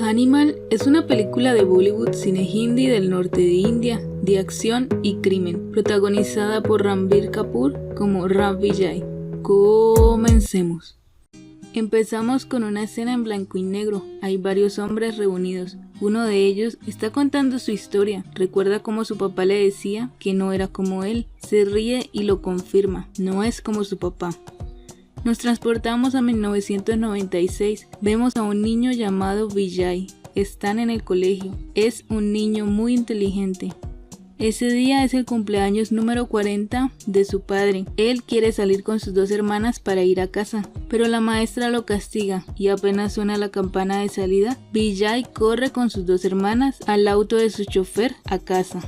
Animal es una película de Bollywood cine hindi del norte de India, de acción y crimen, protagonizada por Ranbir Kapoor como Ram Vijay. Comencemos. Empezamos con una escena en blanco y negro. Hay varios hombres reunidos. Uno de ellos está contando su historia. Recuerda cómo su papá le decía que no era como él. Se ríe y lo confirma. No es como su papá. Nos transportamos a 1996. Vemos a un niño llamado Vijay. Están en el colegio. Es un niño muy inteligente. Ese día es el cumpleaños número 40 de su padre. Él quiere salir con sus dos hermanas para ir a casa, pero la maestra lo castiga y apenas suena la campana de salida, Vijay corre con sus dos hermanas al auto de su chofer a casa.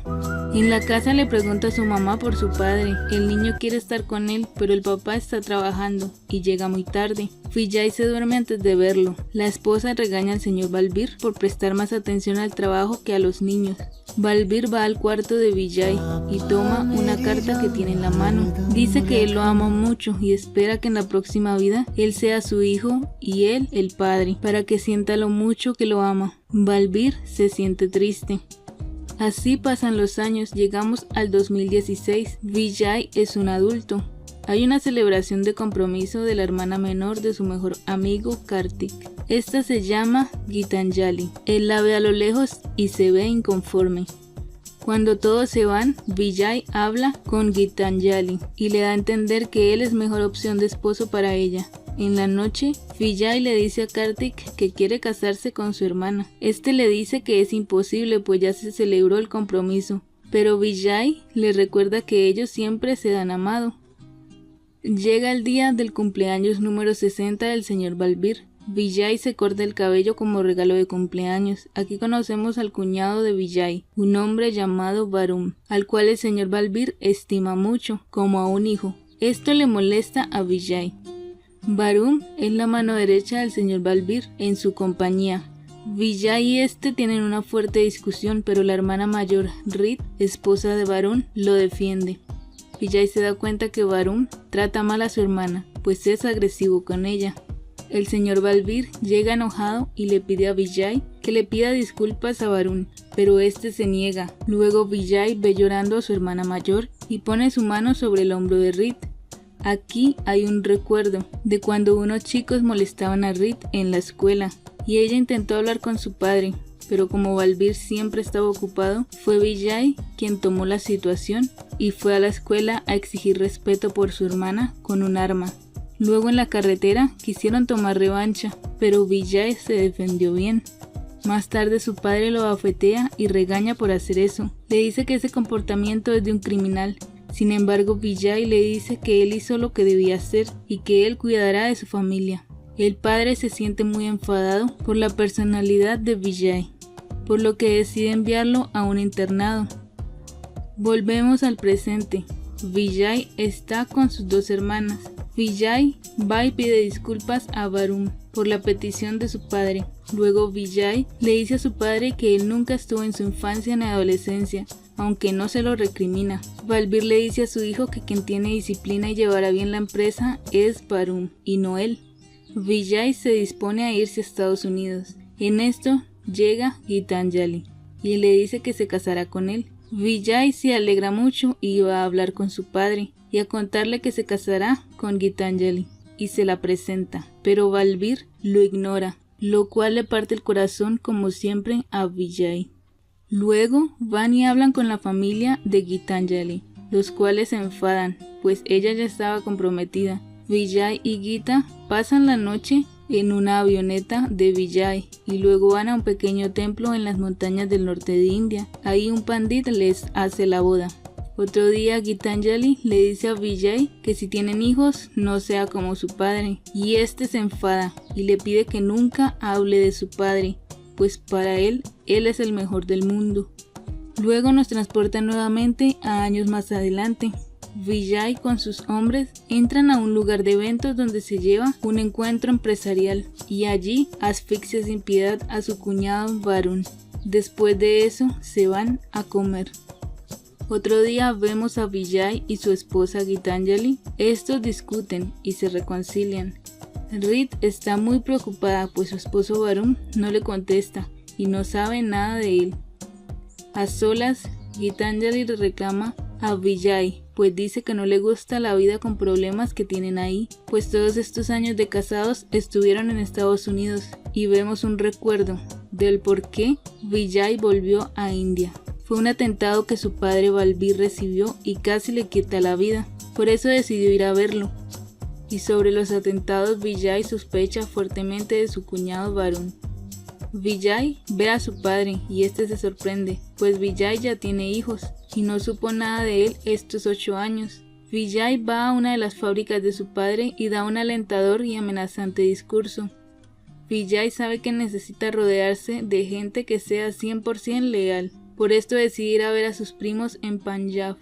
En la casa le pregunta a su mamá por su padre. El niño quiere estar con él, pero el papá está trabajando y llega muy tarde. Vijay se duerme antes de verlo. La esposa regaña al señor Balbir por prestar más atención al trabajo que a los niños. Balbir va al cuarto de Vijay y toma una carta que tiene en la mano. Dice que él lo ama mucho y espera que en la próxima vida él sea su hijo y él el padre, para que sienta lo mucho que lo ama. Balbir se siente triste. Así pasan los años, llegamos al 2016. Vijay es un adulto. Hay una celebración de compromiso de la hermana menor de su mejor amigo Kartik. Esta se llama Gitanjali. Él la ve a lo lejos y se ve inconforme. Cuando todos se van, Vijay habla con Gitanjali y le da a entender que él es mejor opción de esposo para ella. En la noche, Vijay le dice a Kartik que quiere casarse con su hermana. Este le dice que es imposible pues ya se celebró el compromiso, pero Vijay le recuerda que ellos siempre se han amado. Llega el día del cumpleaños número 60 del señor Balbir. Vijay se corta el cabello como regalo de cumpleaños. Aquí conocemos al cuñado de Vijay, un hombre llamado Varun, al cual el señor Balbir estima mucho, como a un hijo. Esto le molesta a Vijay. Varun es la mano derecha del señor Balbir en su compañía. Vijay y este tienen una fuerte discusión, pero la hermana mayor, Rit, esposa de Varun, lo defiende. Vijay se da cuenta que Varun trata mal a su hermana, pues es agresivo con ella. El señor Balbir llega enojado y le pide a Vijay que le pida disculpas a Varun, pero este se niega. Luego Vijay ve llorando a su hermana mayor y pone su mano sobre el hombro de Rit. Aquí hay un recuerdo de cuando unos chicos molestaban a Rit en la escuela y ella intentó hablar con su padre, pero como Balbir siempre estaba ocupado, fue Vijay quien tomó la situación y fue a la escuela a exigir respeto por su hermana con un arma. Luego en la carretera quisieron tomar revancha, pero Vijay se defendió bien. Más tarde su padre lo abofetea y regaña por hacer eso. Le dice que ese comportamiento es de un criminal. Sin embargo, Vijay le dice que él hizo lo que debía hacer y que él cuidará de su familia. El padre se siente muy enfadado por la personalidad de Vijay, por lo que decide enviarlo a un internado. Volvemos al presente. Vijay está con sus dos hermanas. Vijay va y pide disculpas a Varun por la petición de su padre. Luego Vijay le dice a su padre que él nunca estuvo en su infancia ni adolescencia, aunque no se lo recrimina. Balbir le dice a su hijo que quien tiene disciplina y llevará bien la empresa es Varun y no él. Vijay se dispone a irse a Estados Unidos. En esto llega Gitanjali y le dice que se casará con él. Vijay se alegra mucho y va a hablar con su padre y a contarle que se casará con Gitanjali y se la presenta, pero Balbir lo ignora, lo cual le parte el corazón como siempre a Vijay. Luego van y hablan con la familia de Gitanjali, los cuales se enfadan, pues ella ya estaba comprometida. Vijay y Gita pasan la noche en una avioneta de Vijay y luego van a un pequeño templo en las montañas del norte de India. Ahí un pandit les hace la boda. Otro día Gitanjali le dice a Vijay que si tienen hijos no sea como su padre, y este se enfada y le pide que nunca hable de su padre, pues para él es el mejor del mundo. Luego nos transporta nuevamente a años más adelante. Vijay con sus hombres entran a un lugar de eventos donde se lleva un encuentro empresarial y allí asfixia sin piedad a su cuñado Varun. Después de eso se van a comer. Otro día vemos a Vijay y su esposa Gitanjali. Estos discuten y se reconcilian. Rit está muy preocupada pues su esposo Varun no le contesta y no sabe nada de él. A solas, Gitanjali le reclama a Vijay, pues dice que no le gusta la vida con problemas que tienen ahí, pues todos estos años de casados estuvieron en Estados Unidos y vemos un recuerdo del por qué Vijay volvió a India. Fue un atentado que su padre Balbir recibió y casi le quita la vida, por eso decidió ir a verlo. Y sobre los atentados, Vijay sospecha fuertemente de su cuñado Varun. Vijay ve a su padre y este se sorprende, pues Vijay ya tiene hijos y no supo nada de él estos 8 años. Vijay va a una de las fábricas de su padre y da un alentador y amenazante discurso. Vijay sabe que necesita rodearse de gente que sea 100% leal, por esto decide ir a ver a sus primos en Punjab.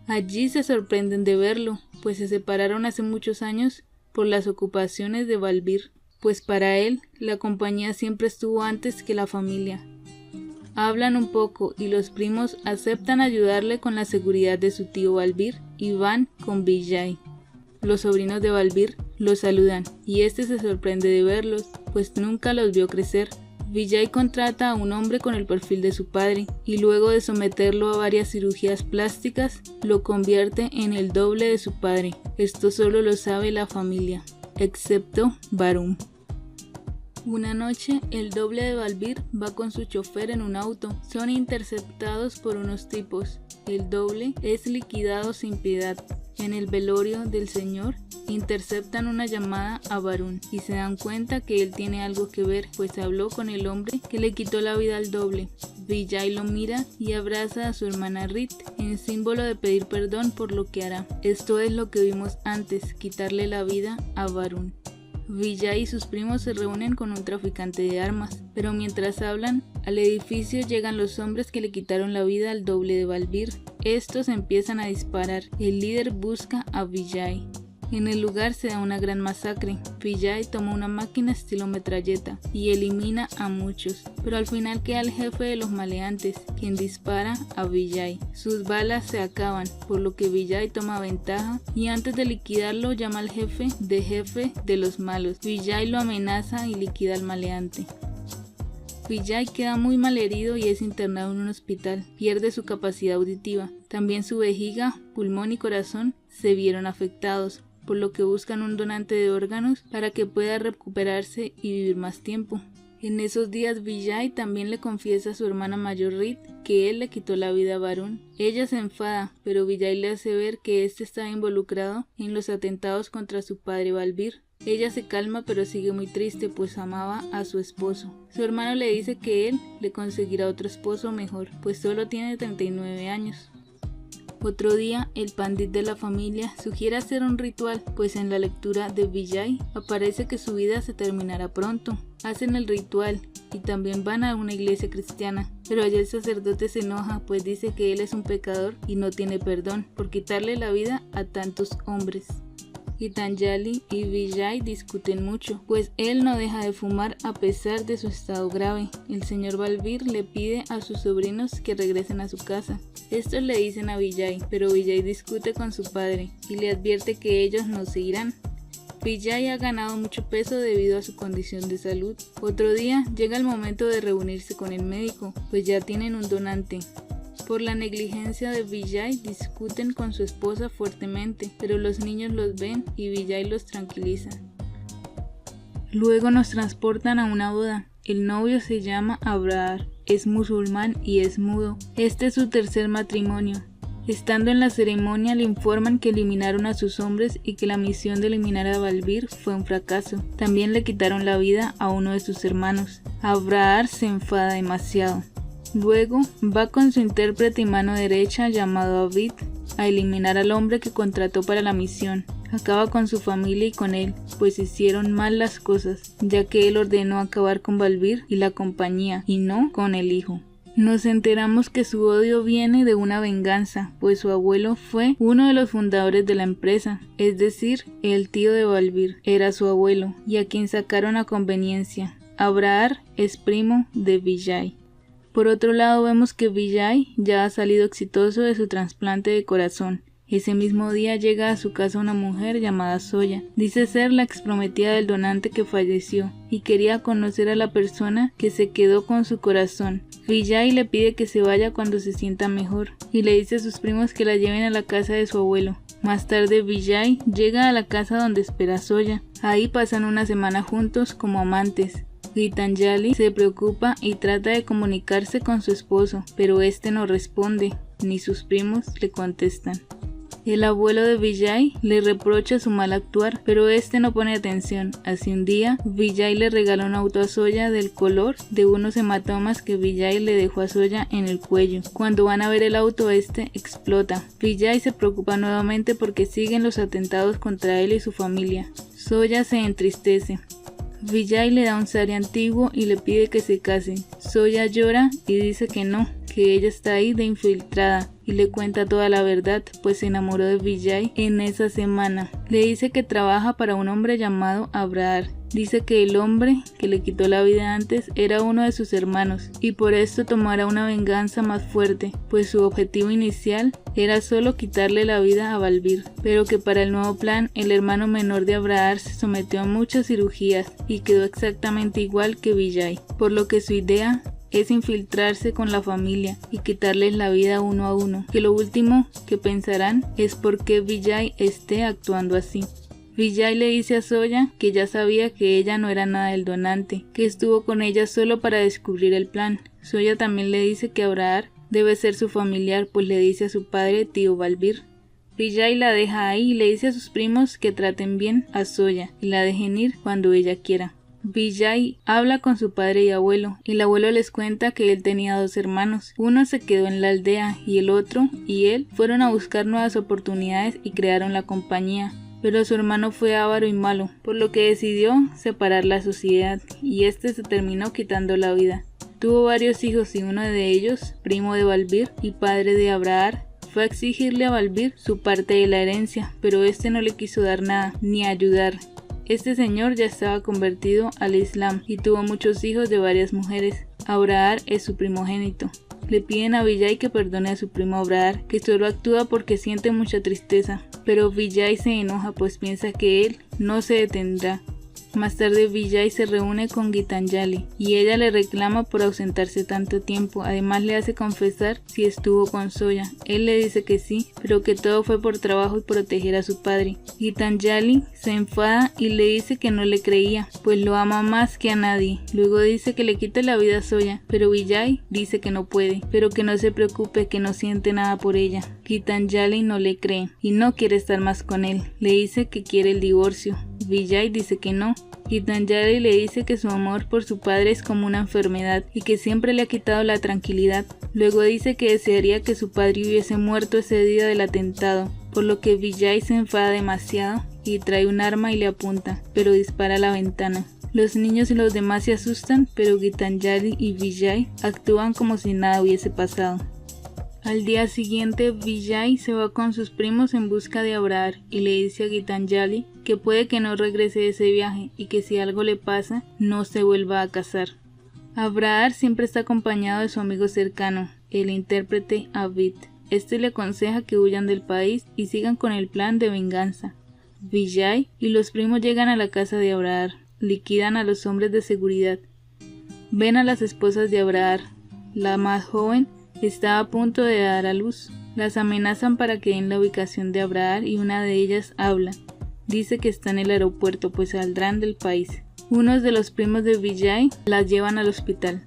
Allí se sorprenden de verlo, pues se separaron hace muchos años por las ocupaciones de Balbir, pues para él la compañía siempre estuvo antes que la familia. Hablan un poco y los primos aceptan ayudarle con la seguridad de su tío Balbir y van con Vijay. Los sobrinos de Balbir los saludan y este se sorprende de verlos, pues nunca los vio crecer. Vijay contrata a un hombre con el perfil de su padre y luego de someterlo a varias cirugías plásticas, lo convierte en el doble de su padre. Esto solo lo sabe la familia, excepto Varun. Una noche, el doble de Balbir va con su chofer en un auto. Son interceptados por unos tipos. El doble es liquidado sin piedad. En el velorio del señor, interceptan una llamada a Varun y se dan cuenta que él tiene algo que ver, pues habló con el hombre que le quitó la vida al doble. Vijay lo mira y abraza a su hermana Rit, en símbolo de pedir perdón por lo que hará. Esto es lo que vimos antes, quitarle la vida a Varun. Vijay y sus primos se reúnen con un traficante de armas, pero mientras hablan, al edificio llegan los hombres que le quitaron la vida al doble de Balbir. Estos empiezan a disparar. El líder busca a Vijay. En el lugar se da una gran masacre. Vijay toma una máquina estilo metralleta y elimina a muchos, pero al final queda el jefe de los maleantes, quien dispara a Vijay. Sus balas se acaban, por lo que Vijay toma ventaja y antes de liquidarlo llama al jefe de los malos. Vijay lo amenaza y liquida al maleante. Vijay queda muy mal herido y es internado en un hospital. Pierde su capacidad auditiva. También su vejiga, pulmón y corazón se vieron afectados, por lo que buscan un donante de órganos para que pueda recuperarse y vivir más tiempo. En esos días Vijay también le confiesa a su hermana mayor Rit que él le quitó la vida a Varun. Ella se enfada, pero Vijay le hace ver que este estaba involucrado en los atentados contra su padre Balbir. Ella se calma pero sigue muy triste pues amaba a su esposo. Su hermano le dice que él le conseguirá otro esposo mejor, pues solo tiene 39 años. Otro día, el pandit de la familia sugiere hacer un ritual, pues en la lectura de Vijay aparece que su vida se terminará pronto. Hacen el ritual y también van a una iglesia cristiana, pero allá el sacerdote se enoja pues dice que él es un pecador y no tiene perdón por quitarle la vida a tantos hombres. Gitanjali y Vijay discuten mucho, pues él no deja de fumar a pesar de su estado grave. El señor Balbir le pide a sus sobrinos que regresen a su casa. Estos le dicen a Vijay, pero Vijay discute con su padre y le advierte que ellos no se irán. Vijay ha ganado mucho peso debido a su condición de salud. Otro día llega el momento de reunirse con el médico, pues ya tienen un donante. Por la negligencia de Vijay discuten con su esposa fuertemente, pero los niños los ven y Vijay los tranquiliza. Luego nos transportan a una boda. El novio se llama Abraar, es musulmán y es mudo. Este es su tercer matrimonio. Estando en la ceremonia le informan que eliminaron a sus hombres y que la misión de eliminar a Balbir fue un fracaso. También le quitaron la vida a uno de sus hermanos. Abraar se enfada demasiado. Luego va con su intérprete y mano derecha llamado Abid a eliminar al hombre que contrató para la misión. Acaba con su familia y con él, pues hicieron mal las cosas, ya que él ordenó acabar con Balbir y la compañía, y no con el hijo. Nos enteramos que su odio viene de una venganza, pues su abuelo fue uno de los fundadores de la empresa, es decir, el tío de Balbir era su abuelo, y a quien sacaron a conveniencia. Abraar es primo de Vijay. Por otro lado vemos que Vijay ya ha salido exitoso de su trasplante de corazón Ese mismo día llega a su casa una mujer llamada Zoya. Dice ser la exprometida del donante que falleció y quería conocer a la persona que se quedó con su corazón. Vijay le pide que se vaya cuando se sienta mejor y le dice a sus primos que la lleven a la casa de su abuelo. Más tarde Vijay llega a la casa donde espera Zoya. Ahí pasan una semana juntos como amantes. Gitanjali se preocupa y trata de comunicarse con su esposo, pero este no responde, ni sus primos le contestan. El abuelo de Vijay le reprocha su mal actuar, pero este no pone atención. Así un día, Vijay le regala un auto a Zoya del color de unos hematomas que Vijay le dejó a Zoya en el cuello. Cuando van a ver el auto, este explota. Vijay se preocupa nuevamente porque siguen los atentados contra él y su familia. Zoya se entristece. Vijay le da un sari antiguo y le pide que se casen. Zoya llora y dice que no, que ella está ahí de infiltrada, y le cuenta toda la verdad, pues se enamoró de Vijay en esa semana. Le dice que trabaja para un hombre llamado Abrahar. Dice que el hombre que le quitó la vida antes era uno de sus hermanos y por esto tomará una venganza más fuerte, pues su objetivo inicial era solo quitarle la vida a Balbir, pero que para el nuevo plan el hermano menor de Abrahar se sometió a muchas cirugías y quedó exactamente igual que Vijay, por lo que su idea es infiltrarse con la familia y quitarles la vida uno a uno, que lo último que pensarán es por qué Vijay esté actuando así. Vijay le dice a Zoya que ya sabía que ella no era nada del donante, que estuvo con ella solo para descubrir el plan. Zoya también le dice que Abrahar debe ser su familiar, pues le dice a su padre tío Balbir. Vijay la deja ahí y le dice a sus primos que traten bien a Zoya y la dejen ir cuando ella quiera. Vijay habla con su padre y abuelo. El abuelo les cuenta que él tenía 2 hermanos. Uno se quedó en la aldea y el otro y él fueron a buscar nuevas oportunidades y crearon la compañía. Pero su hermano fue avaro y malo, por lo que decidió separar la sociedad y este se terminó quitando la vida. Tuvo varios hijos y uno de ellos, primo de Balbir y padre de Abrahar, fue a exigirle a Balbir su parte de la herencia, pero este no le quiso dar nada, ni ayudar. Este señor ya estaba convertido al Islam y tuvo muchos hijos de varias mujeres. Abrahar es su primogénito. Le piden a Vijay que perdone a su primo Abrahar, que solo actúa porque siente mucha tristeza, pero Vijay se enoja pues piensa que él no se detendrá. Más tarde Vijay se reúne con Gitanjali y ella le reclama por ausentarse tanto tiempo, además le hace confesar si estuvo con Zoya. Él le dice que sí, pero que todo fue por trabajo y proteger a su padre. Gitanjali se enfada y le dice que no le creía, pues lo ama más que a nadie. Luego dice que le quite la vida a Zoya, pero Vijay dice que no puede, pero que no se preocupe, que no siente nada por ella. Gitanjali no le cree y no quiere estar más con él. Le dice que quiere el divorcio. Vijay dice que no. Gitanjali le dice que su amor por su padre es como una enfermedad y que siempre le ha quitado la tranquilidad. Luego dice que desearía que su padre hubiese muerto ese día del atentado, por lo que Vijay se enfada demasiado y trae un arma y le apunta, pero dispara a la ventana. Los niños y los demás se asustan, pero Gitanjali y Vijay actúan como si nada hubiese pasado. Al día siguiente, Vijay se va con sus primos en busca de Abrahar y le dice a Gitanjali que puede que no regrese de ese viaje y que si algo le pasa, no se vuelva a casar. Abrahar siempre está acompañado de su amigo cercano, el intérprete Abid. Este le aconseja que huyan del país y sigan con el plan de venganza. Vijay y los primos llegan a la casa de Abrahar, liquidan a los hombres de seguridad. Ven a las esposas de Abrahar. La más joven está a punto de dar a luz. Las amenazan para que den la ubicación de Abrahar y una de ellas habla. Dice que está en el aeropuerto, pues saldrán del país. Unos de los primos de Vijay las llevan al hospital.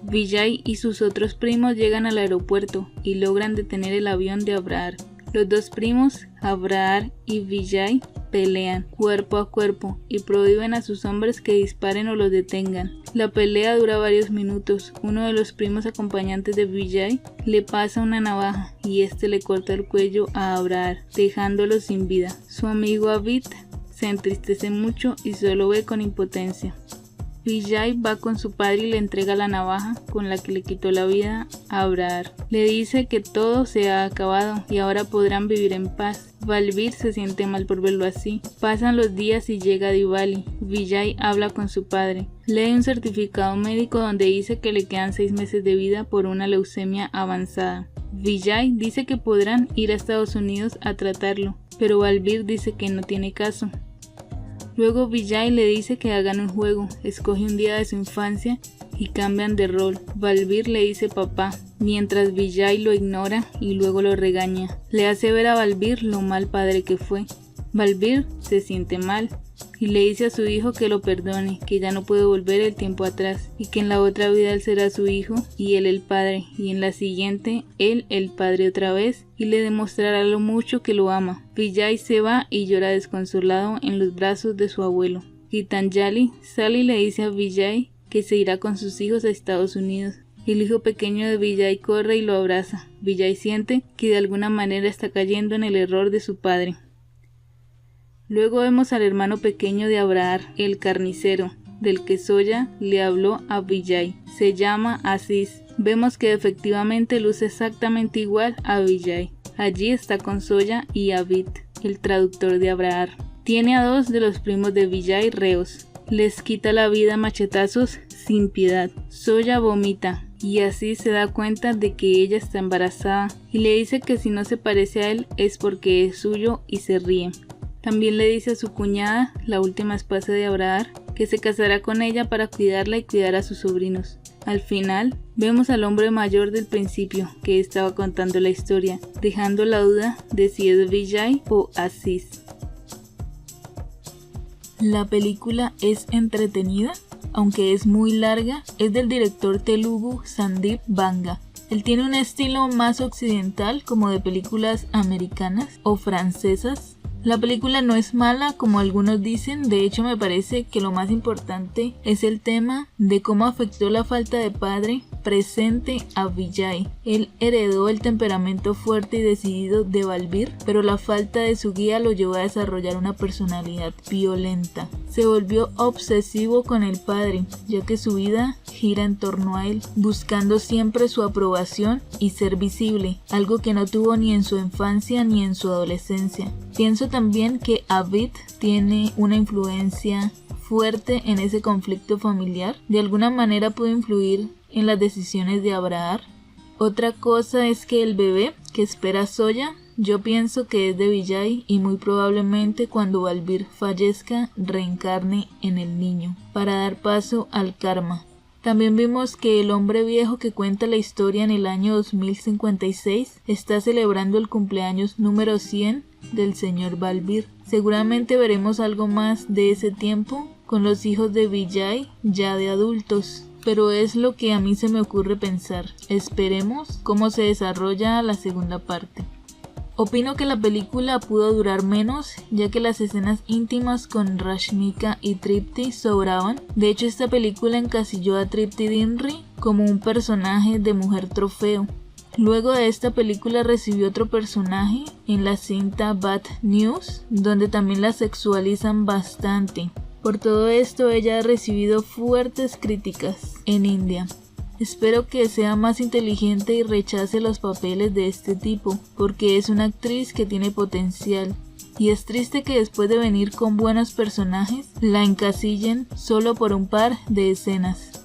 Vijay y sus otros primos llegan al aeropuerto y logran detener el avión de Abrahar. Los 2 primos, Abrahar y Vijay, pelean cuerpo a cuerpo y prohíben a sus hombres que disparen o los detengan. La pelea dura varios minutos. Uno de los primos acompañantes de Vijay le pasa una navaja y este le corta el cuello a Abrahar, dejándolo sin vida. Su amigo Abid se entristece mucho y solo ve con impotencia. Vijay va con su padre y le entrega la navaja con la que le quitó la vida a Abrahar. Le dice que todo se ha acabado y ahora podrán vivir en paz. Balbir se siente mal por verlo así. Pasan los días y llega Diwali. Vijay habla con su padre. Lee un certificado médico donde dice que le quedan 6 meses de vida por una leucemia avanzada. Vijay dice que podrán ir a Estados Unidos a tratarlo, pero Balbir dice que no tiene caso. Luego Vijay le dice que hagan un juego, escoge un día de su infancia y cambian de rol. Balbir le dice papá, mientras Vijay lo ignora y luego lo regaña. Le hace ver a Balbir lo mal padre que fue. Balbir se siente mal y le dice a su hijo que lo perdone, que ya no puede volver el tiempo atrás y que en la otra vida él será su hijo y él el padre, y en la siguiente él el padre otra vez, y le demostrará lo mucho que lo ama. Vijay se va y llora desconsolado en los brazos de su abuelo. Gitanjali sale y le dice a Vijay que se irá con sus hijos a Estados Unidos. El hijo pequeño de Vijay corre y lo abraza. Vijay siente que de alguna manera está cayendo en el error de su padre. Luego vemos al hermano pequeño de Abrahar, el carnicero, del que Zoya le habló a Vijay. Se llama Aziz. Vemos que efectivamente luce exactamente igual a Vijay. Allí está con Zoya y Abid, el traductor de Abrahar. Tiene a 2 de los primos de Vijay reos. Les quita la vida a machetazos sin piedad. Zoya vomita y así se da cuenta de que ella está embarazada y le dice que si no se parece a él es porque es suyo y se ríe. También le dice a su cuñada, la última esposa de Abrahar, que se casará con ella para cuidarla y cuidar a sus sobrinos. Al final, vemos al hombre mayor del principio, que estaba contando la historia, dejando la duda de si es Vijay o Aziz. La película es entretenida, aunque es muy larga. Es del director telugu Sandeep Banga. Él tiene un estilo más occidental, como de películas americanas o francesas. La película no es mala, como algunos dicen. De hecho, me parece que lo más importante es el tema de cómo afectó la falta de padre presente a Vijay. Él heredó el temperamento fuerte y decidido de Balbir, pero la falta de su guía lo llevó a desarrollar una personalidad violenta. Se volvió obsesivo con el padre, ya que su vida gira en torno a él, buscando siempre su aprobación y ser visible, algo que no tuvo ni en su infancia ni en su adolescencia. Pienso también que Abid tiene una influencia fuerte en ese conflicto familiar. De alguna manera pudo influir en las decisiones de Abrahar. Otra cosa es que el bebé que espera Zoya, yo pienso que es de Vijay y muy probablemente cuando Balbir fallezca reencarne en el niño para dar paso al karma. También vimos que el hombre viejo que cuenta la historia en el año 2056 está celebrando el cumpleaños número 100 del señor Balbir. Seguramente veremos algo más de ese tiempo con los hijos de Vijay ya de adultos. Pero es lo que a mí se me ocurre pensar. Esperemos cómo se desarrolla la segunda parte. Opino que la película pudo durar menos, ya que las escenas íntimas con Rashmika y Tripti sobraban. De hecho, esta película encasilló a Tripti Dimri como un personaje de mujer trofeo. Luego de esta película recibió otro personaje en la cinta Bad News, donde también la sexualizan bastante. Por todo esto, ella ha recibido fuertes críticas en India. Espero que sea más inteligente y rechace los papeles de este tipo, porque es una actriz que tiene potencial. Y es triste que después de venir con buenos personajes, la encasillen solo por un par de escenas.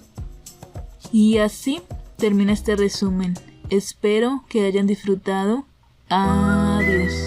Y así termina este resumen. Espero que hayan disfrutado. Adiós.